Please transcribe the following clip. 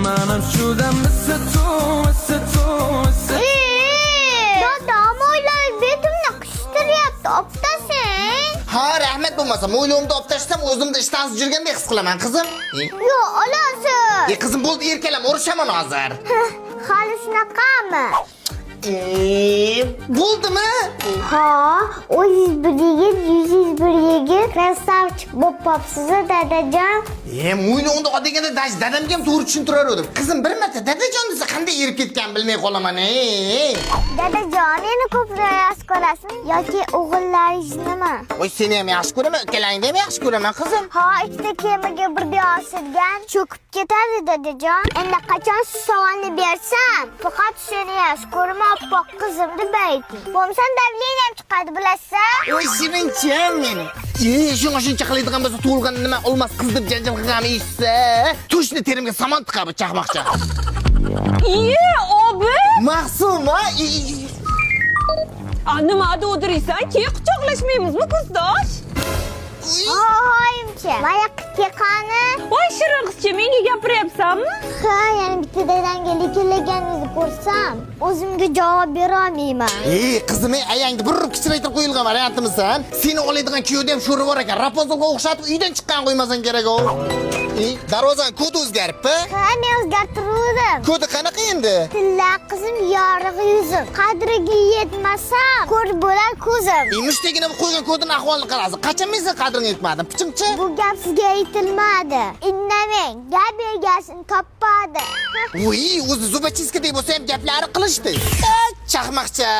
Manam shu damda Dada, mo'yloy betimni qishtiryapti, optasen. Ha, rahmat bo'lmasa, mo'ylomda optashsam o'zimda ishtansiz yurgandek his qilaman, qizim. Yo, olasiz. Qizim bo'ldi, erkalam, urishaman hozir. Hali shunaqami? Bo'ldimi? Ha, 101 yigit, 101 yigit. Krasavchik bo'psiz, dadajon. Mo'ylomda odeganda dadamga ham to'g'ri tushuntirar edim. Qizim bir marta dadajon desa qanday erib ketgan bilmay qolaman. Dadajon, meni ko'proq yaxshi ko'rasizmi yoki o'g'illaringiznimi? Voy, seni ham yaxshi ko'raman, ikkalangni ham yaxshi ko'raman, qizim. Ha, ikkita kemaga birga osilgan cho'kib ketadi, dadajon. Endi qachon shu savolni bersam, faqat seni yaxshi ko'raman, oppoq qizim deb ayting. Bo'lmasa davleniyam chiqadi, bilasizmi? Voy, shirincham meni. Shuncha qiladigan bo'lsa, tug'ilgan nima olmas qiz deb janjal qilganini eshitsa, tushni terimga samon tiqab chaqmoqcha. Abi. Mahsuma, Nimada o'tiraysan? Keyin quchoqlashmaymizmi, kuzdosh? Hoyimcha, mana qani? Voy shirin qizcha, menga gapiryapsanmi? Ha, yana bitta dadamga lekinlaganini ko'rsam, o'zimga javob bera olmayman. qizim, ayangni bir kichiraytirib qo'yilgan variantimisan. Seni oladigan kuyovda ham sho'ri bor ekan. Rapozolga o'xshatib uydan chiqqan qo'ymasan kerak u. Darvozani kodi o'zgaribmi? Ha, men o'zgartirdim. Kodi qanaqa endi? Tilla qizim, yorug'i yuzim. Qadriga yetmasam, ko'r bo'lar ko'zim. Mushtagina qo'ygan kodini ahvolini qarasiz. Qachon men sen qadriga yetmadim, pichingchi? Bu gap sizga aytilmadi. Indamang, gap egasini topmadi. Voy, o'zi zubacheskadek bo'lsa ham gaplari qilishdi. Chaqmoqcha.